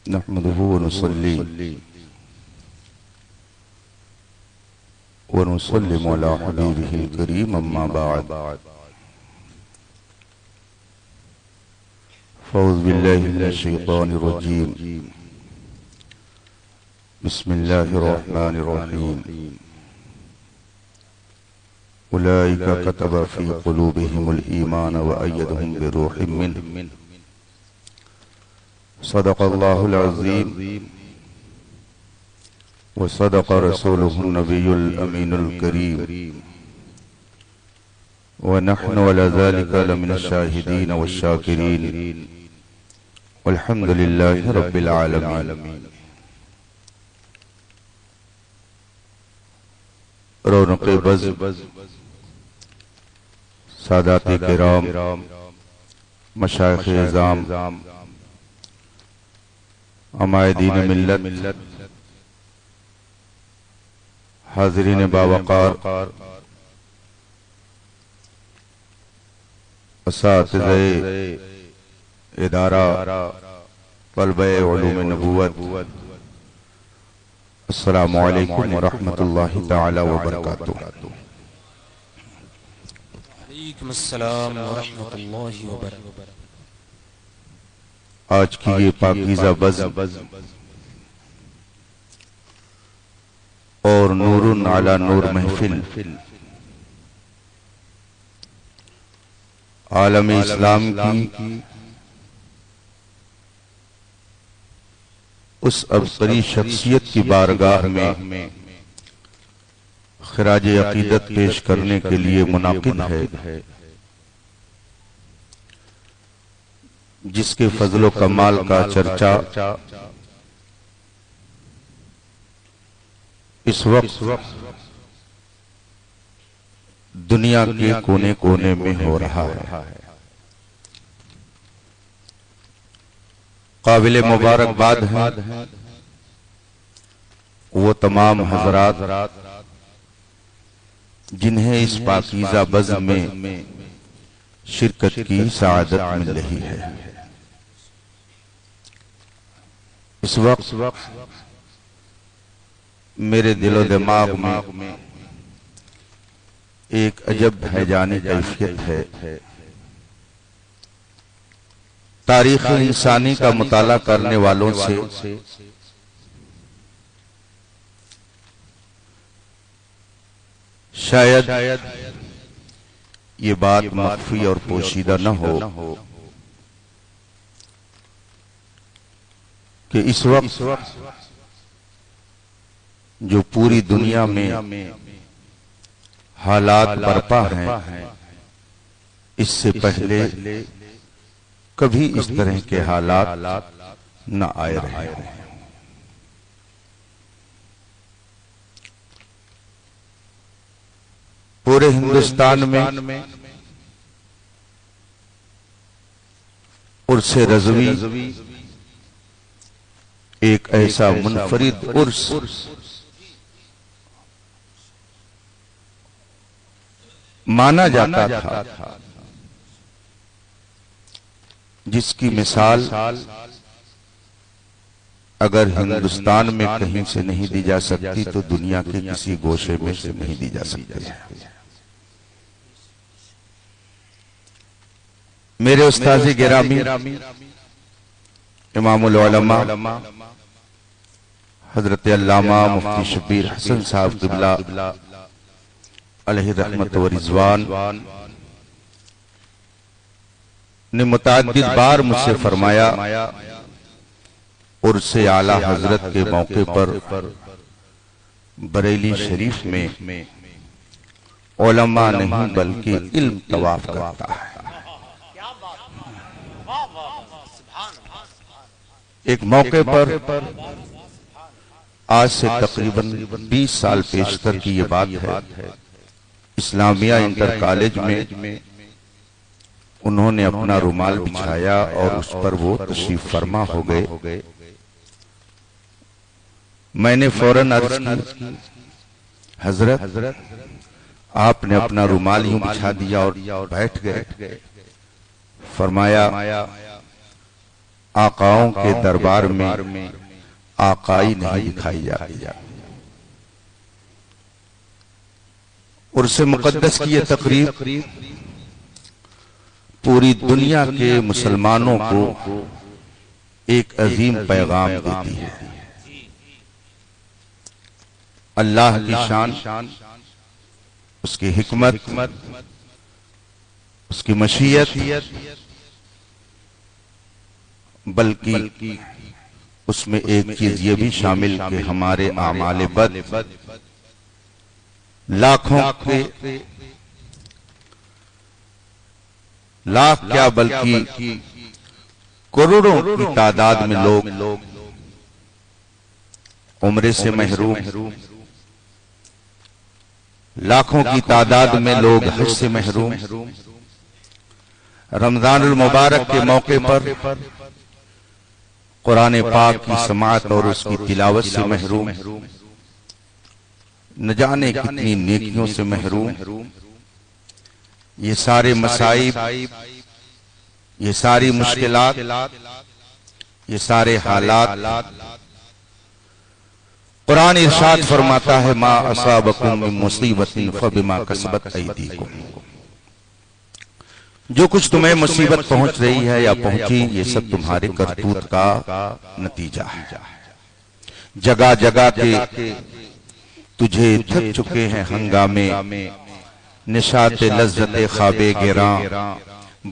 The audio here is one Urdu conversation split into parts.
نحمده ونصلي ونسلم على حبيبه الكريم أما بعد فأعوذ بالله من الشيطان الرجيم بسم الله الرحمن الرحيم أولئك كتب في قلوبهم الإيمان وأيدهم بروح منه صدق الله العظيم وصدق رسوله النبي الأمين الكريم ونحن على ذلك لمن الشاهدين والشاكرين والحمد لله رب العالمين. رونق بز سادات کرام مشایخ اعظام عمائدین ملت حاضرین باوقار اساتذہ ادارہ طلبہ علوم نبوت السلام علیکم ورحمۃ اللہ تعالی وبرکاتہ. وعلیکم السلام ورحمۃ اللہ وبرکاتہ. آج کی یہ پاکیزہ بزم اور نور علی نور محفل عالم اسلام کی اس ابصری شخصیت کی بارگاہ میں خراج عقیدت پیش کرنے کے لیے منعقد ہے، جس کے فضل و کمال کا چرچا اس وقت دنیا کے کونے کونے میں ہو رہا ہے. قابل مبارکباد ہیں وہ تمام حضرات جنہیں اس پاکیزہ بزم میں شرکت کی سعادت مل رہی ہے. اس وقت میرے دل و دماغ میں ایک عجب ہیجانی کیفیت ہے. تاریخ انسانی کا مطالعہ کرنے والوں سے شاید یہ بات مخفی اور پوشیدہ نہ ہو کہ اس وقت جو پوری دنیا میں حالات برپا ہیں، اس سے پہلے کبھی اس طرح کے حالات نہ آئے رہے ہیں. پورے ہندوستان میں عرس رضوی ایک ایسا منفرد عرس مانا جاتا تھا جس کی مثال اگر ہندوستان میں کہیں سے نہیں دی جا سکتی تو دنیا کے کسی گوشے میں سے نہیں دی جا سکتی ہے. میرے استاذ گرامی امام العلماء حضرت علامہ مفتی شبیر حسن صاحب قبلہ علیہ رحمت و رضوان نے متعدد بار مجھ سے فرمایا عرس اعلیٰ حضرت کے موقع پر بریلی شریف میں علماء نہیں بلکہ علم طواف کرتا ہے. ایک موقع پر آج سے تقریباً 20 سال پیشتر کی یہ بات ہے، اسلامیہ انٹر کالج میں انہوں نے اپنا رومال بچھایا اور اس پر وہ تشریف فرما ہو گئے. میں نے فوراً عرض کی حضرت آپ نے اپنا رومال یوں بچھا دیا اور بیٹھ گئے. فرمایا آقاؤں کے دربار میں آقائی نہیں دکھائی جاتی۔ عرس مقدس کی یہ تقریب پوری دنیا کے مسلمانوں کو ایک عظیم پیغام دیتی ہے۔ اللہ کی شان، اس کی حکمت، اس کی مشیت، بلکہ اس میں ایک چیز یہ بھی شامل کہ ہمارے اعمال بد لاکھوں کے لاکھ کیا بلکہ کروڑوں کی تعداد میں لوگ عمرے سے محروم، لاکھوں کی تعداد میں لوگ حج سے محروم، رمضان المبارک کے موقع پر قرآن پاک کی سماعت اور اس کی تلاوت سے محروم، نہ جانے کتنی نیکیوں سے محروم۔ یہ سارے مصائب، یہ ساری مشکلات، یہ سارے حالات قرآن ارشاد فرماتا ہے ما اصابکم من مصیبت فبما کسبت ایدیکم، جو کچھ تمہیں مصیبت پہنچ رہی ہے یا پہنچی یہ سب تمہارے کرتوت کا نتیجہ ہے۔ جگہ جگہ کے تجھے تھک چکے ہیں ہنگامے، نشاط لذت خواب گراں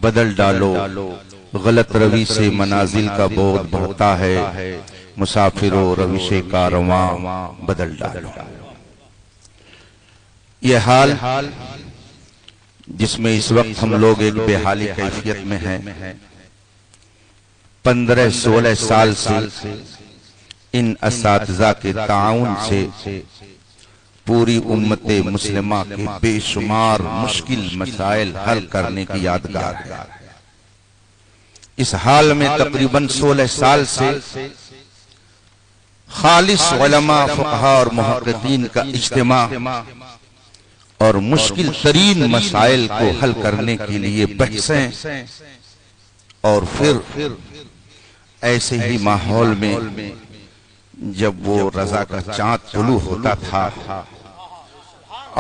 بدل ڈالو، غلط روی سے منازل کا بودھ بڑھتا ہے، مسافرو روش کارواں بدل ڈالو۔ یہ حال جس میں اس وقت ہم لوگ ایک بے حالی کیفیت میں ہیں، 15-16 سال سے ان اساتذہ کے تعاون سے پوری امت مسلمہ کے بے شمار مشکل مسائل حل کرنے کی یادگار ہے۔ اس حال میں تقریباً 16 سال سے خالص علماء، فقہاء اور محققین کا اجتماع اور مشکل ترین مسائل کو حل کرنے کے لیے بحثیں، اور پھر ایسے ہی ماحول میں جب وہ رضا کا چاند طلوع ہوتا تھا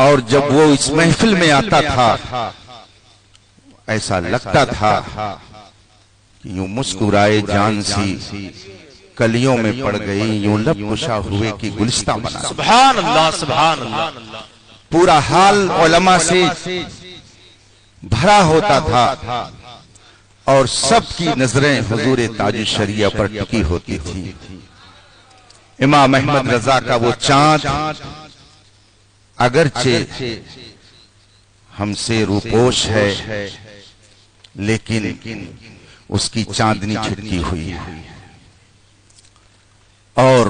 اور جب وہ اس محفل میں آتا تھا، ایسا لگتا تھا کہ یوں مسکرائے جان سی کلیوں میں پڑ گئی، یوں لب کشا ہوئے کی گلستہ بنا۔ سبحان اللہ، سبحان اللہ۔ پورا حال علماء سے بھرا ہوتا تھا اور سب کی نظریں حضور تاج الشریعہ پر ٹکی ہوتی تھی۔ امام احمد رضا کا وہ چاند اگرچہ ہم سے روپوش ہے لیکن اس کی چاندنی چھٹکی ہوئی ہے، اور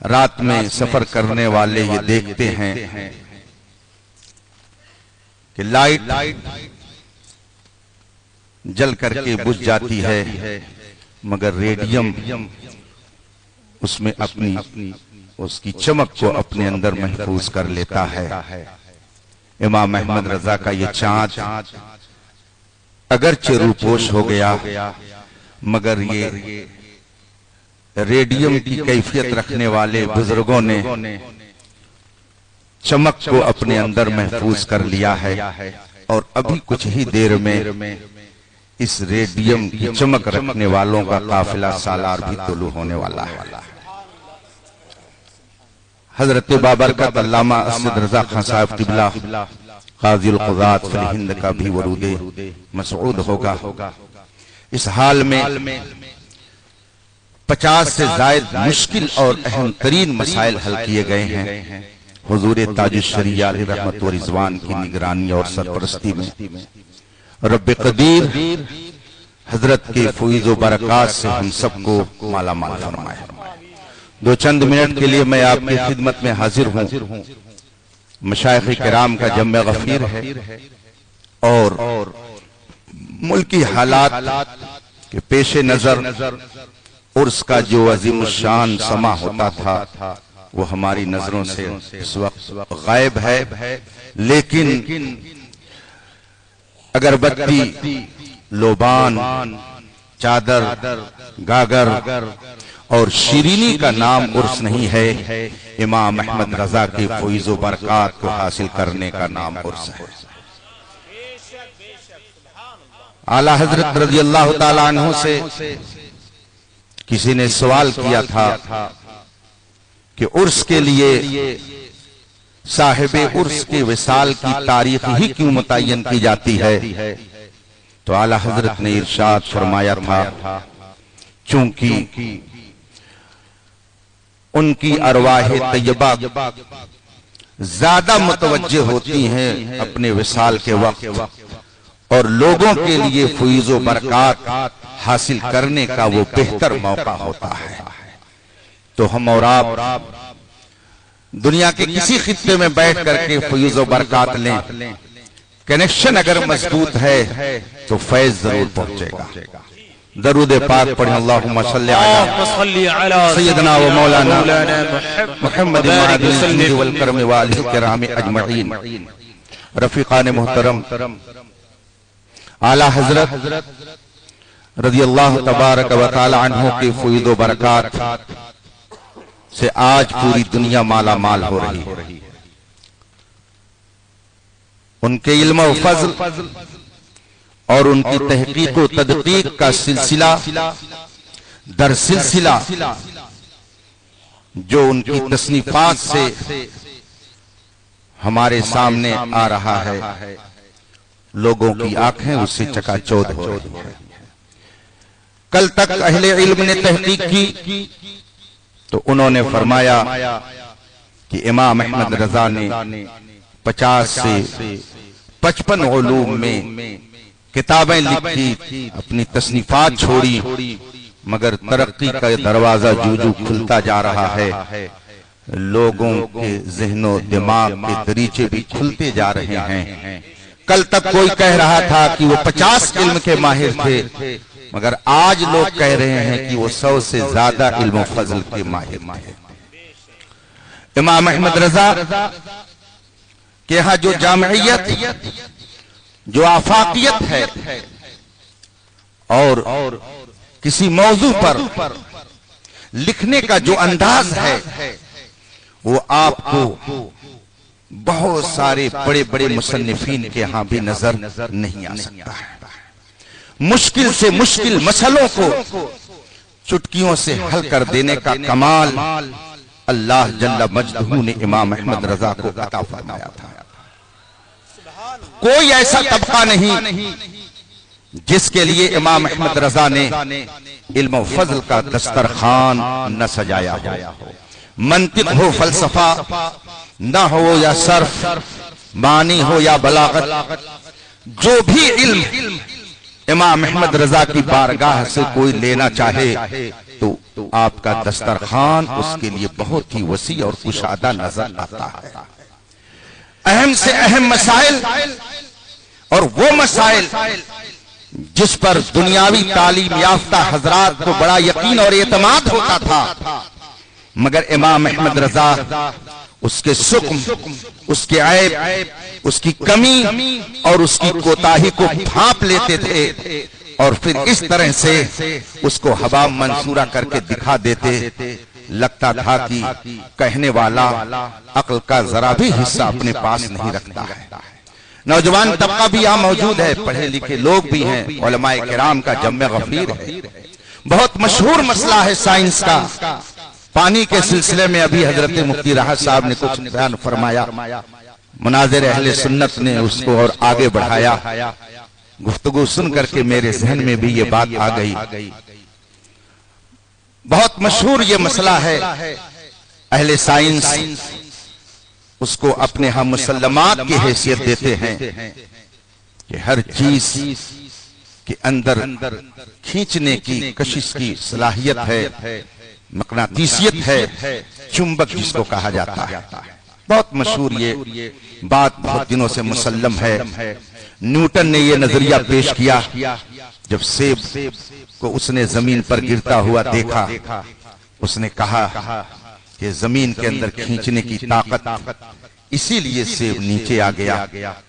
رات میں سفر کرنے والے یہ دیکھتے ہیں کہ لائٹ جل کر کے بجھ جاتی ہے مگر ریڈیم اس میں اپنی اس کی چمک کو اپنے اندر محفوظ کر لیتا ہے۔ امام احمد رضا کا یہ چاند اگرچہ روپوش ہو گیا مگر یہ ریڈیم کی کیفیت رکھنے والے بزرگوں نے چمک کو اپنے اندر محفوظ کر لیا ہے، اور ابھی کچھ ہی دیر میں اس ریڈیم کی چمک رکھنے والوں کا قافلہ سالار بھی طلوع ہونے والا ہے۔ حضرت بابرکت علامہ اسد رضا خان صاحب قبلہ قاضی القضات فی الہند کا بھی ورود مسعود ہوگا۔ اس حال میں 50 سے زائد مشکل اور اہم ترین مسائل حل کیے گئے ہیں حضور تاج الشریعہ علیہ رحمت و رضوان کی نگرانی اور سرپرستی میں۔ رب قدیر حضرت کے فیض و برکات سے ہم سب کو مالا مال فرمائے۔ دو چند منٹ کے لیے میں آپ کی خدمت میں حاضر ہوں۔ مشائخ کرام کا جمع غفیر ہے اور ملکی حالات کے پیش نظر عرس کا جو عظیم الشان سما ہوتا تھا وہ ہماری نظروں سے اس وقت غائب ہے، لیکن اگربتی، لوبان، چادر، گاگر اور شیرینی کا نام عرس نہیں ہے، امام احمد رضا کے فیض و برکات کو حاصل کرنے کا نام عرس ہے۔ اعلی حضرت رضی اللہ تعالیٰ عنہ سے کسی نے سوال کیا تھا کہ عرس کے لیے صاحب عرس کے وصال کی تاریخ ہی کیوں متعین کی جاتی ہے؟ تو اعلی حضرت نے ارشاد فرمایا تھا چونکہ ان کی ارواح طیبہ زیادہ متوجہ ہوتی ہیں اپنے وصال کے وقت، اور لوگوں کے لیے فیض و برکات حاصل کرنے کا وہ بہتر موقع ہوتا ہے۔ تو ہم اور آپ دنیا کے کسی خطے میں بیٹھ کر کے فیض و برکات لیں، کنیکشن اگر مضبوط ہے تو فیض ضرور پہنچے گا۔ درود پاک پڑھیں، اللہم صلی علی سیدنا و مولانا محمد الجود والکرم والہ الکرام اجمعین۔ رفیقان محترم، اعلی حضرت رضی اللہ تبارک و تعالی عنہ کے فیض و برکات سے آج پوری دنیا مالا مال ہو رہی ہے۔ ان کے علم و فضل اور ان کی تحقیق و تدقیق کا سلسلہ در سلسلہ جو ان کی تصنیفات سے ہمارے سامنے آ رہا ہے، لوگوں کی آنکھیں اس سے چکا چوندھ ہو رہی ہیں۔ کل تک اہل علم نے تحقیق کی تو انہوں نے فرمایا کہ امام احمد رضا نے 50 سے 55 علوم میں کتابیں لکھی، اپنی تصنیفات چھوڑی، مگر ترقی کا دروازہ جو کھلتا جا رہا ہے، لوگوں کے ذہن و دماغ کے دریچے بھی کھلتے جا رہے ہیں۔ کل تک کوئی کہہ رہا تھا کہ وہ 50 علم کے ماہر تھے، مگر آج لوگ کہہ رہے ہیں کہ وہ 100 سے زیادہ علم و فضل کے ماہر تھے۔ امام احمد رضا کہ یہاں جو جامعیت، جو آفاقیت ہے، اور کسی موضوع پر لکھنے کا جو انداز ہے، وہ آپ کو بہت سارے بڑے بڑے مصنفین کے ہاں بھی نظر نہیں آ سکتا ہے۔ مشکل سے مشکل مسئلوں کو چٹکیوں سے حل کر دینے کا کمال اللہ جل مجدہ نے امام احمد رضا کو عطا فرمایا تھا۔ کوئی ایسا طبقہ نہیں جس کے لیے امام احمد رضا نے علم و فضل کا دسترخوان نہ سجایا ہو۔ منطق ہو، فلسفہ نہ ہو یا صرف، معنی ہو یا بلاغت، جو بھی علم امام احمد رضا کی بارگاہ سے کوئی لینا چاہے تو آپ کا دسترخوان اس کے لیے بہت ہی وسیع اور کشادہ نظر آتا ہے۔ اہم سے اہم مسائل، اور وہ مسائل جس پر دنیاوی تعلیم یافتہ حضرات کو بڑا یقین اور اعتماد ہوتا تھا، مگر امام احمد رضا اس کے سقم، اس کے عیب، اس کی کمی اور اس کی کوتاہی کو بھانپ لیتے تھے، اور پھر اس طرح سے اس کو ہوا منصورہ کر کے دکھا دیتے۔ لگتا تھا کہ کہنے والا عقل کا ذرا بھی حصہ اپنے پاس نہیں رکھتا ہے۔ نوجوان طبقہ بھی یہاں موجود ہے، پڑھے لکھے لوگ بھی ہیں، علماء کرام کا جمع غفیر ہے۔ بہت مشہور مسئلہ ہے سائنس کا۔ پانی کے سلسلے میں ابھی حضرت مفتی راحت صاحب نے کچھ بیان فرمایا، مناظر اہل سنت نے اس کو اور آگے بڑھایا۔ گفتگو سن کر کے میرے ذہن میں بھی یہ بات آ گئی۔ بہت مشہور یہ مسئلہ ہے، اہل سائنس اس کو اپنے ہم مسلمات کی حیثیت دیتے ہیں کہ ہر چیز کے اندر کھینچنے کی کشش کی صلاحیت ہے، مقناطیسیت ہے، چمبک جس کو کہا جاتا ہے۔ بہت مشہور یہ بات بہت دنوں سے مسلم ہے۔ نیوٹن نے یہ نظریہ پیش کیا جب سیب کو اس نے زمین پر گرتا ہوا دیکھا، اس نے کہا کہ زمین کے اندر کھینچنے کی طاقت، اسی لیے سیب نیچے آ گیا،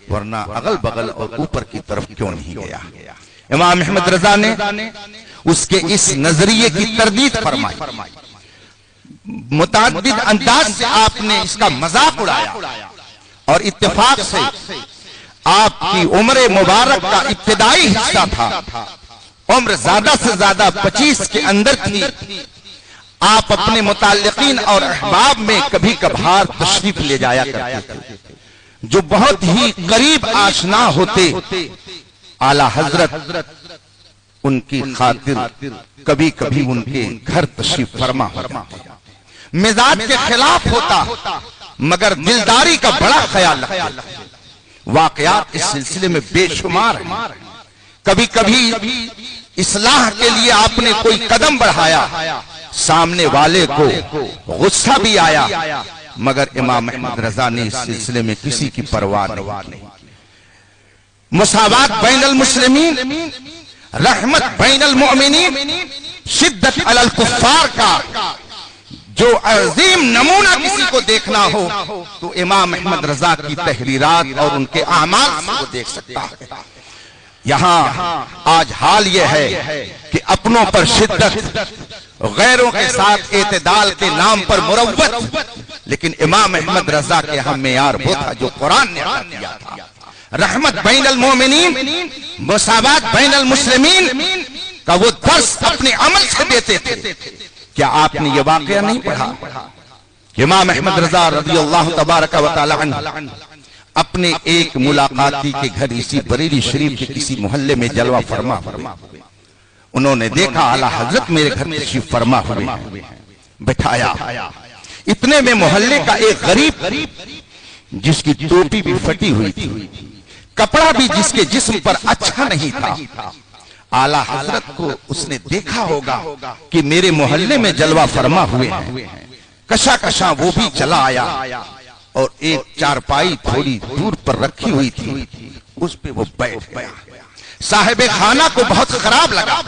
ورنہ اغل بغل اور اوپر کی طرف کیوں نہیں گیا۔ امام احمد رضا نے اس کے اس نظریے کی تردید فرمائی، متعدد انداز سے آپ نے اس کا مذاق اڑایا، اور اتفاق سے آپ کی عمر مبارک کا ابتدائی حصہ تھا، عمر زیادہ سے زیادہ 25 کے اندر تھی۔ آپ اپنے متعلقین اور احباب میں کبھی کبھار تشریف لے جایا کرتے تھے، جو بہت ہی قریب آشنا ہوتے اعلیٰ حضرت ان کی خاطر کبھی کبھی ان کے گھر تشریف فرما ہو جاتے۔ مزاج کے خلاف ہوتا مگر دلداری کا بڑا خیال رکھتے۔ واقعات اس سلسلے میں بے شمار ہیں۔ کبھی کبھی اصلاح کے لیے آپ نے کوئی قدم بڑھایا، سامنے والے کو غصہ بھی آیا، مگر امام احمد رضا نے اس سلسلے میں کسی کی پرواہ نہیں۔ مساوات بین المسلمین، رحمت بین المؤمنین، شدت علی الکفار کا جو عظیم نمونہ کسی کو دیکھنا ہو تو امام احمد رضا کی تحریرات اور ان کے اعمال سے وہ دیکھ سکتا ہے۔ یہاں آج حال یہ ہے کہ اپنوں پر شدت، غیروں کے ساتھ اعتدال کے نام پر مروت، لیکن امام احمد رضا کے ہم معیار وہ تھا جو قرآن نے عطا کیا تھا۔ رحمت بین المومنین، مساوات بین المسلمین کا وہ درس اپنے عمل سے دیتے تھے۔ کیا آپ نے یہ واقعہ نہیں پڑھا؟ امام احمد رضا رضی اللہ تبارک و تعالی عنہ اپنے ایک ملاقاتی کے گھر اسی بریلی شریف کے کسی محلے میں جلوہ فرما ہوئے۔ انہوں نے دیکھا اعلیٰ حضرت میرے گھر تشریف فرما ہوئے ہیں، بٹھایا۔ اتنے میں محلے کا ایک غریب جس کی ٹوپی بھی پھٹی ہوئی تھی، کپڑا بھی جس کے جسم پر اچھا نہیں تھا، اعلیٰ حضرت کو اس نے دیکھا ہوگا کہ میرے محلے میں جلوہ فرما ہوئے ہیں، کشا کشا وہ بھی چلا آیا اور ایک چارپائی تھوڑی دور پر رکھی ہوئی تھی، اس پہ وہ بیٹھ گیا۔ صاحب خانہ کو بہت خراب لگا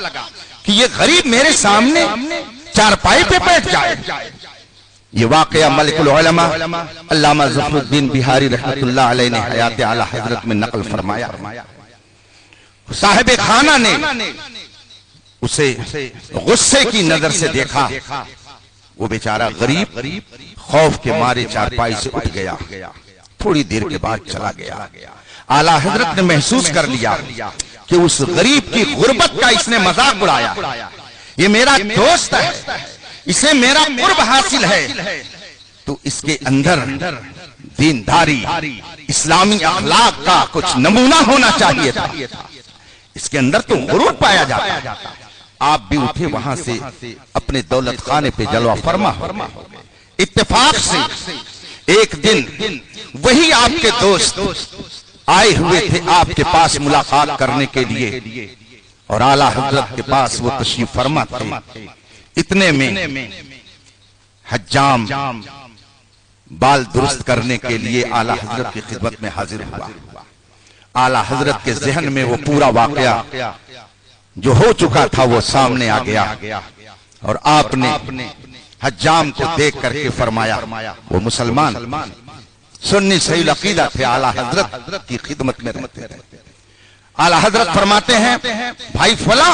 کہ یہ غریب میرے سامنے چارپائی پہ بیٹھ جائے۔ یہ واقعہ ملک العلماء علامہ ظفر الدین بہاری رحمت اللہ علیہ نے حیات اعلیٰ حضرت میں نقل فرمایا۔ صاحب خانہ نے اسے غصے کی نظر سے دیکھا، وہ بیچارہ غریب خوف کے مارے چارپائی سے اٹھ گیا، تھوڑی دیر کے بعد چلا گیا۔ اعلیٰ حضرت نے محسوس کر لیا کہ اس غریب کی غربت کا اس نے مذاق اڑایا، یہ میرا دوست ہے، اسے میرا قرب حاصل ہے، تو اس کے اندر دینداری، اسلامی اخلاق کا کچھ نمونہ ہونا چاہیے تھا، اس کے اندر تو غرور پایا جاتا۔ آپ بھی اٹھے وہاں سے اپنے دولت خانے پہ جلوہ فرما ہو گئے۔ اتفاق سے ایک دن وہی آپ کے دوست آئے ہوئے تھے آپ کے پاس ملاقات کرنے کے لیے، اور اعلیٰ حضرت کے پاس وہ تشریف فرما تھے۔ اتنے میں حجام بال درست کرنے کے لیے اعلیٰ حضرت کی خدمت میں حاضر ہوا۔ اعلیٰ حضرت کے ذہن میں وہ پورا واقعہ جو ہو چکا تھا وہ سامنے آ گیا، اور آپ نے حجام کو دیکھ کر کے فرمایا، وہ مسلمان سنی صحیح العقیدہ تھے، اعلیٰ حضرت کی خدمت میں رہتے تھے۔ اعلیٰ حضرت فرماتے ہیں، بھائی فلاں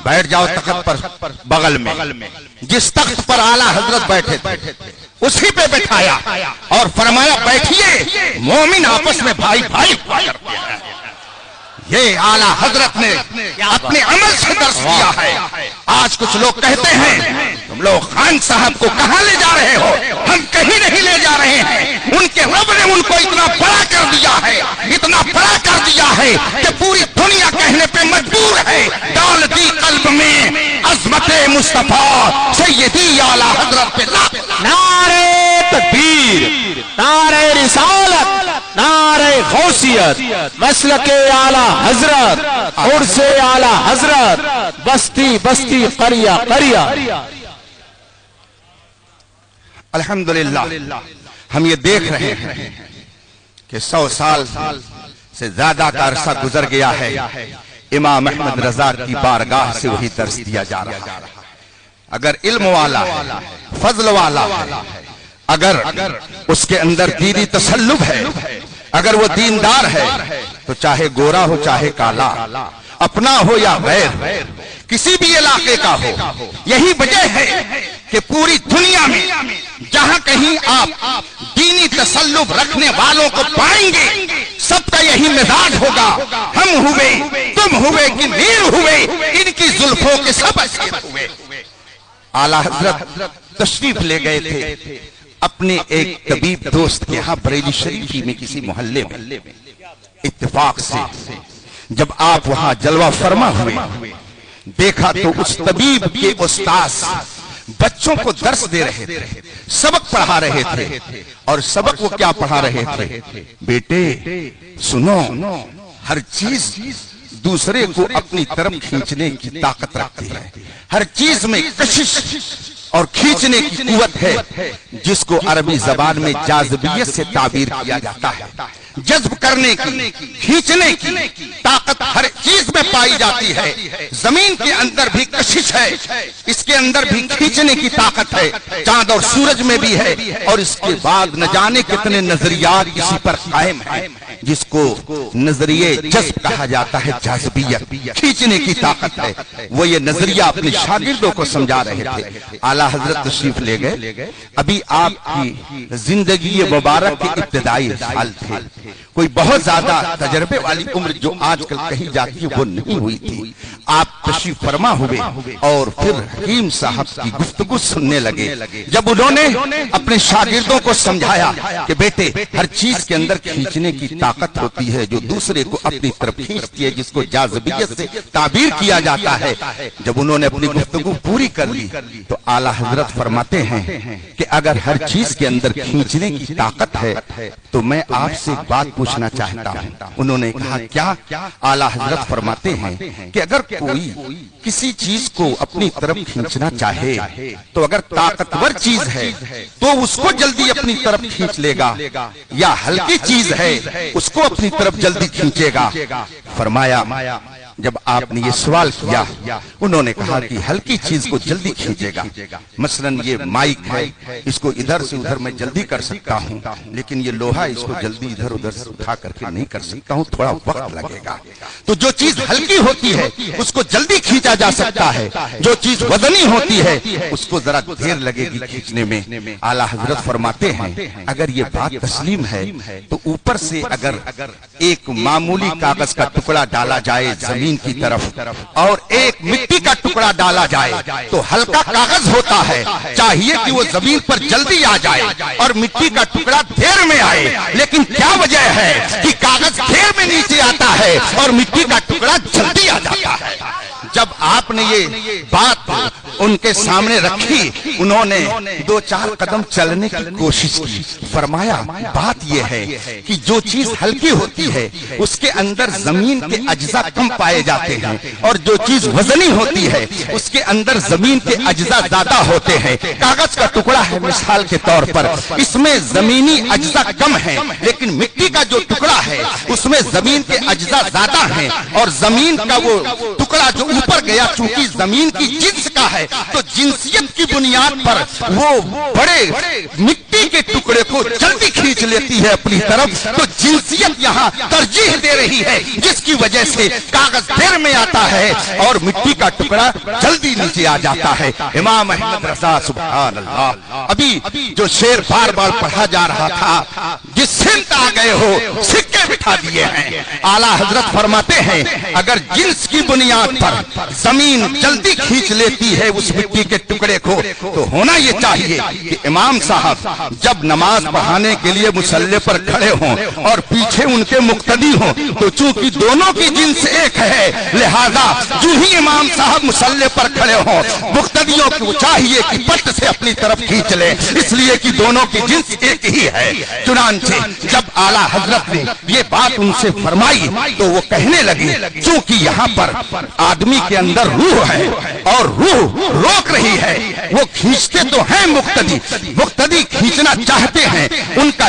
بیٹھ جاؤ تخت پر بغل میں۔ جس تخت پر اعلیٰ حضرت بیٹھے تھے اسی پہ بٹھایا اور فرمایا، بیٹھیے، مومن آپس میں بھائی بھائی کرتے ہیں۔ یہ اعلیٰ حضرت نے اپنے عمل سے درس دیا ہے۔ آج کچھ لوگ کہتے ہیں تم لوگ خان صاحب کو کہاں لے جا رہے ہو؟ ہم کہیں نہیں لے جا رہے ہیں، ان کے رب نے ان کو اتنا بڑا کر دیا ہے، اتنا بڑا کر دیا ہے کہ پوری دنیا کہنے پہ مجبور ہے۔ ڈال دی قلب میں عظمت مصطفیٰ سیدی اعلیٰ حضرت پہ نعرہ تکبیر، نعرہ رسالت، نعرہ غوثیت، مسلک اعلیٰ حضرت، عرس اعلیٰ حضرت، بستی بستی، قریہ قریہ۔ الحمدللہ ہم یہ دیکھ رہے ہیں کہ 100 سال سے زیادہ کا عرصہ گزر گیا ہے، امام احمد رضا کی بارگاہ سے وہی درس دیا جا رہا ہے۔ اگر علم والا ہے، فضل والا ہے، اگر اس کے اندر دینی تسلب ہے، اگر وہ دیندار ہے، تو چاہے گورا ہو چاہے کالا، اپنا ہو یا غیر، کسی بھی علاقے کا ہو. یہی وجہ ہے کہ پوری دنیا میں جہاں کہیں آپ دینی تسلط رکھنے والوں کو پائیں گے سب کا یہی مزاج ہوگا. ہم ہوئے، تم ہوئے کہ میر ہوئے، ان کی زلفوں کے سب اسیر ہوئے. اعلیٰ حضرت تشریف لے گئے تھے اپنے ایک طبیب دوست کے ہاں بریلی شریفی میں کسی محلے میں. اتفاق سے جب آپ وہاں جلوہ فرما ہوئے دیکھا تو اس طبیب کے استاذ بچوں کو درس دے رہے تھے، سبق پڑھا رہے تھے. اور سبق وہ کیا پڑھا رہے تھے؟ بیٹے سنو، ہر چیز دوسرے کو اپنی طرف کھینچنے کی طاقت رکھتی ہے. ہر چیز میں کشش اور کھینچنے کی قوت ہے، جس کو عربی زبان میں جاذبیت سے تعبیر کیا جاتا ہے. جذب کرنے کی، کھینچنے کی طاقت ہر چیز میں پائی جاتی ہے. زمین کے اندر بھی کشش ہے، اس کے اندر بھی کھینچنے کی طاقت ہے. چاند اور سورج میں بھی ہے. اور اس کے بعد نہ جانے کتنے نظریات اسی پر قائم ہیں، جس کو نظریے جذب کہا جاتا ہے. جاذبیت کھینچنے کی طاقت ہے. وہ یہ نظریہ اپنے شاگردوں کو سمجھا رہے تھے. اعلیٰ حضرت تشریف لے گئے. ابھی آپ کی زندگی مبارک کے ابتدائی سال تھے. کوئی بہت زیادہ تجربے والی عمر جو آج کل کہی جاتی ہے وہ نہیں ہوئی تھی. آپ تشریف فرما ہوئے اور پھر حکیم صاحب کی گفتگو سننے لگے. جب انہوں نے اپنے شاگردوں کو سمجھایا کہ بیٹے ہر چیز کے اندر کھینچنے کی طاقت ہوتی ہے جو دوسرے کو اپنی طرف کھینچتی ہے، جس کو جاذبیت سے تعبیر کیا جاتا ہے. جب انہوں نے اپنی گفتگو پوری کر لی تو اعلیٰ حضرت فرماتے ہیں کہ اگر ہر چیز کے اندر کھینچنے کی طاقت ہے تو میں آپ سے بات پوچھنا چاہتا ہوں. انہوں نے کہا کیا؟ اعلیٰ حضرت فرماتے ہیں کہ اگر کوئی کسی چیز کو اپنی طرف کھینچنا چاہے تو اگر طاقتور چیز ہے تو اس کو جلدی اپنی طرف کھینچ لے گا، یا ہلکی چیز ہے اس کو اپنی طرف جلدی کھینچے گا. فرمایا جب آپ نے یہ سوال کیا انہوں نے کہا کہ ہلکی چیز کو جلدی کھینچے گا. مثلا یہ مائک ہے، اس کو ادھر سے ادھر میں جلدی کر سکتا ہوں، لیکن یہ لوہا اس کو جلدی ادھر ادھر سے اٹھا کر کے نہیں کر سکتا ہوں، تھوڑا وقت لگے گا. تو جو چیز ہلکی ہوتی ہے اس کو جلدی کھینچا جا سکتا ہے، جو چیز وزنی ہوتی ہے اس کو ذرا دیر لگے گی کھینچنے میں. اعلیٰ حضرت فرماتے ہیں اگر یہ بات تسلیم ہے تو اوپر سے اگر ایک معمولی کاغذ کا ٹکڑا ڈالا جائے زمین کی طرف اور ایک مٹی کا ٹکڑا ڈالا جائے تو ہلکا کاغذ ہوتا ہے. چاہیے کہ وہ زمین پر جلدی آ جائے اور مٹی کا ٹکڑا دیر میں آئے، لیکن کیا وجہ ہے کہ کاغذ دیر میں نیچے آتا ہے اور مٹی کا ٹکڑا جلدی آ جاتا ہے؟ جب آپ نے یہ بات ان کے سامنے رکھی انہوں نے 2-4 قدم چلنے کی کوشش کی. فرمایا بات یہ ہے کہ جو چیز ہلکی ہوتی ہے اس کے اندر زمین کے اجزاء کم پائے جاتے ہیں، اور جو چیز وزنی ہوتی ہے اس کے اندر زمین کے اجزاء زیادہ ہوتے ہیں. کاغذ کا ٹکڑا ہے مثال کے طور پر، اس میں زمینی اجزاء کم ہیں، لیکن مٹی کا جو ٹکڑا ہے اس میں زمین کے اجزاء زیادہ ہیں. اور زمین کا وہ ٹکڑا جو اوپر گیا چونکہ زمین کی جنس کا ہے تو جنسیت کی بنیاد پر وہ بڑے مٹی کے ٹکڑے کو جلدی کھینچ لیتی ہے اپنی طرف. تو جنسیت یہاں ترجیح دے رہی ہے، جس کی وجہ سے کاغذ دیر میں آتا ہے اور مٹی کا ٹکڑا جلدی نیچے آ جاتا ہے. امام احمد رضا سبحان اللہ. ابھی جو شعر بار بار پڑھا جا رہا تھا، جس سمت آ گئے ہو سکے بٹھا دیے ہیں. اعلیٰ حضرت فرماتے ہیں اگر جنس کی بنیاد پر زمین جلدی کھینچ لیتی ہے اس مٹی کے ٹکڑے کو تو ہونا یہ چاہیے کہ امام صاحب جب نماز پڑھانے کے لیے مصلی پر کھڑے ہوں اور پیچھے ان کے مقتدی ہوں تو چونکہ دونوں کی جنس ایک ہے لہذا جو ہی امام صاحب مصلی پر کھڑے ہوں مقتدیوں کو چاہیے کہ پٹ سے اپنی طرف کھینچ لیں، اس لیے کہ دونوں کی جنس ایک ہی ہے. چنانچہ جب اعلیٰ حضرت نے یہ بات ان سے فرمائی تو وہ کہنے لگے چونکہ یہاں پر آدمی کے اندر روح ہے اور روح روک رہی ہے، وہ کھینچتے تو ہیں مقتدی کھینچنا چاہتے ہیں، ان کا